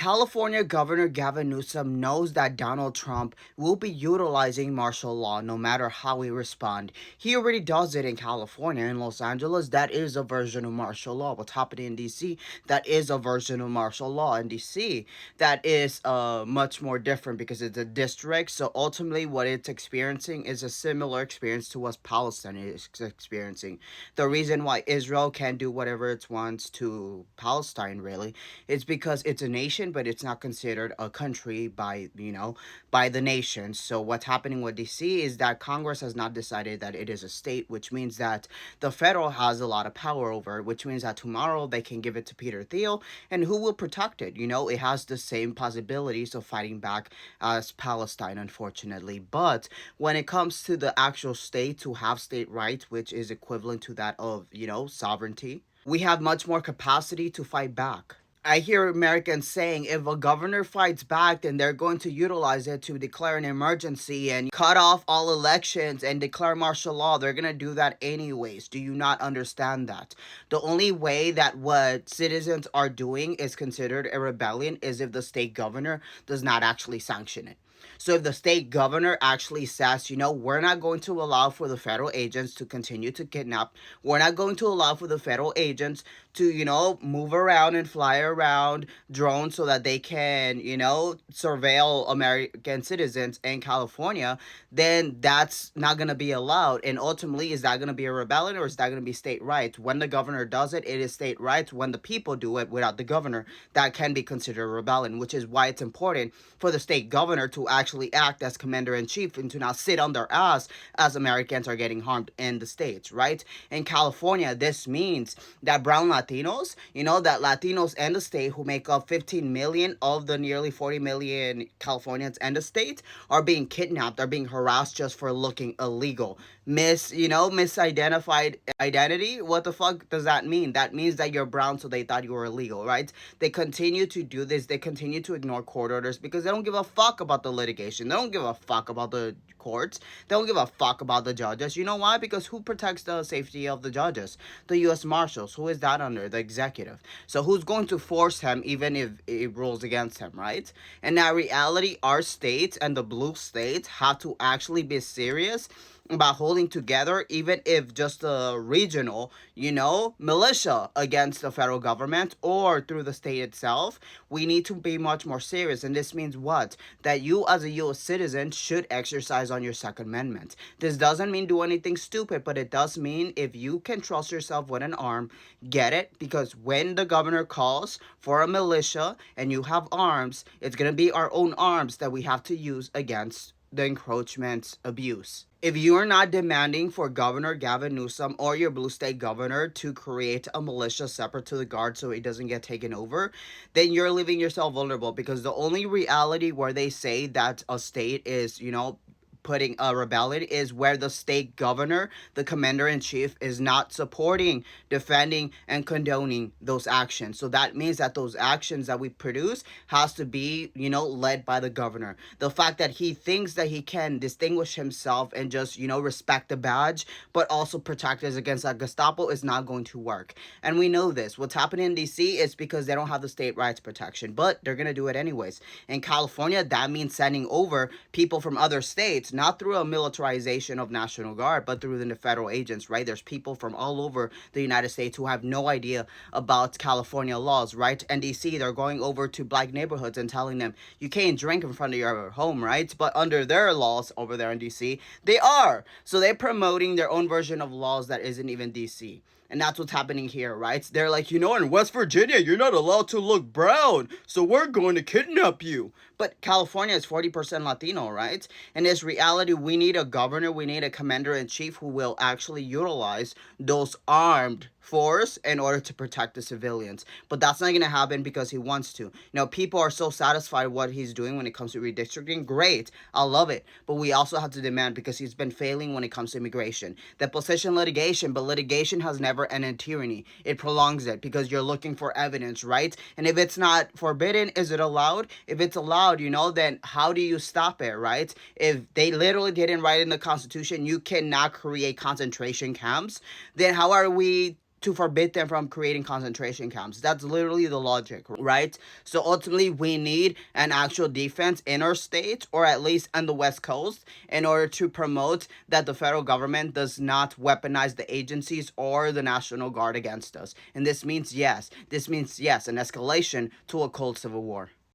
California Governor Gavin Newsom knows that Donald Trump will be utilizing martial law no matter how we respond. He already does it in California. In Los Angeles, that is a version of martial law. What's happening in DC, that is a version of martial law. In DC, that is much more different because it's a district. So ultimately, what it's experiencing is a similar experience to what Palestine is experiencing. The reason why Israel can do whatever it wants to Palestine, really, is because it's a nation, but it's not considered a country by, by the nation. So what's happening with DC is that Congress has not decided that it is a state, which means that the federal has a lot of power over it, which means that tomorrow they can give it to Peter Thiel, and who will protect it? It has the same possibilities of fighting back as Palestine, unfortunately. But when it comes to the actual state to have state rights, which is equivalent to that of, sovereignty, we have much more capacity to fight back. I hear Americans saying if a governor fights back, then they're going to utilize it to declare an emergency and cut off all elections and declare martial law. They're going to do that anyways. Do you not understand that? The only way that what citizens are doing is considered a rebellion is if the state governor does not actually sanction it. So if the state governor actually says, we're not going to allow for the federal agents to continue to kidnap, we're not going to allow for the federal agents to, move around and fly around drones so that they can, surveil American citizens in California, then that's not going to be allowed. And ultimately, is that going to be a rebellion or is that going to be state rights? When the governor does it, it is state rights. When the people do it without the governor, that can be considered a rebellion, which is why it's important for the state governor to actually act as commander-in-chief and to not sit on their ass as Americans are getting harmed in the states, right? In California, this means that brown Latinos, that Latinos and the state who make up 15 million of the nearly 40 million Californians and the state are being kidnapped, are being harassed just for looking illegal. Misidentified identity, what the fuck does that mean? That means that you're brown, so they thought you were illegal, right? They continue to do this. They continue to ignore court orders because they don't give a fuck about the litigation. They don't give a fuck about the courts. They don't give a fuck about the judges. You know why? Because who protects the safety of the judges? The U.S. Marshals. Who is that under? The executive. So who's going to force him even if it rules against him, right? And now reality, our states and the blue states have to actually be serious about holding together, even if just a regional, militia against the federal government or through the state itself. We need to be much more serious. And this means what? That you as a U.S. citizen should exercise on your Second Amendment. This doesn't mean do anything stupid, but it does mean if you can trust yourself with an arm, get it? Because when the governor calls for a militia and you have arms, it's going to be our own arms that we have to use against the encroachment abuse. If you are not demanding for Governor Gavin Newsom or your blue state governor to create a militia separate to the guard so it doesn't get taken over, then you're leaving yourself vulnerable, because the only reality where they say that a state is, putting a rebellion is where the state governor, the commander-in-chief, is not supporting, defending, and condoning those actions. So that means that those actions that we produce has to be, led by the governor. The fact that he thinks that he can distinguish himself and just, respect the badge, but also protect us against a Gestapo is not going to work. And we know this. What's happening in DC is because they don't have the state rights protection, but they're going to do it anyways. In California, that means sending over people from other states, not through a militarization of National Guard, but through the federal agents, right? There's people from all over the United States who have no idea about California laws, right? And DC, they're going over to black neighborhoods and telling them, you can't drink in front of your home, right? But under their laws over there in DC, they are. So they're promoting their own version of laws that isn't even DC. And that's what's happening here, right? They're like, in West Virginia, you're not allowed to look brown, so we're going to kidnap you. But California is 40% Latino, right? In this reality, we need a governor, we need a commander-in-chief who will actually utilize those armed force in order to protect the civilians. But that's not going to happen because he wants to. People are so satisfied what he's doing when it comes to redistricting. Great. I love it. But we also have to demand, because he's been failing when it comes to immigration. Deposition litigation, but litigation has never ended tyranny. It prolongs it because you're looking for evidence, right? And if it's not forbidden, is it allowed? If it's allowed, then how do you stop it, right? If they literally didn't write in the Constitution, you cannot create concentration camps, then how are we to forbid them from creating concentration camps. That's literally the logic, right? So ultimately, we need an actual defense in our state, or at least on the West Coast, in order to promote that the federal government does not weaponize the agencies or the National Guard against us. And this means yes, an escalation to a cold civil war.